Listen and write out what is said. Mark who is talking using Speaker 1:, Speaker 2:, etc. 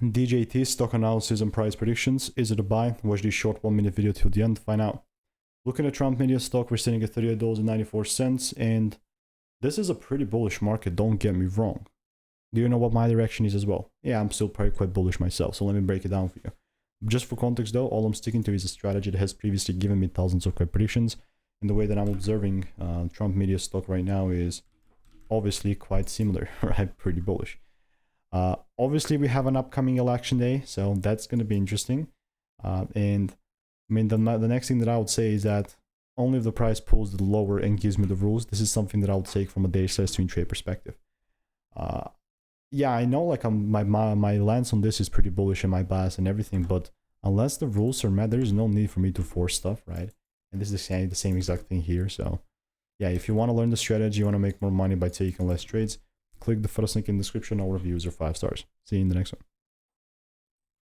Speaker 1: DJT Stock Analysis and Price Predictions. Is it a buy? Watch this short 1-minute video till the end to find out. Looking at Trump Media stock, we're sitting at $38.94, and this is a pretty bullish market, don't get me wrong. Do you know what my direction is as well? Yeah, I'm still probably quite bullish myself, so let me break it down for you. Just for context though, all I'm sticking to is a strategy that has previously given me thousands of quick predictions, and the way that I'm observing Trump Media stock right now is obviously quite similar, right? Pretty bullish. Obviously, we have an upcoming election day, so that's going to be interesting. And I mean, the next thing that I would say is that only if the price pulls the lower and gives me the rules, this is something that I would take from a day/swing trade perspective. Yeah, I know like my lens on this is pretty bullish and my bias and everything, but unless the rules are met, there is no need for me to force stuff, right? And this is the same exact thing here. So yeah, if you want to learn the strategy, you want to make more money by taking less trades, click the first link in the description. All reviews are 5 stars. See you in the next one.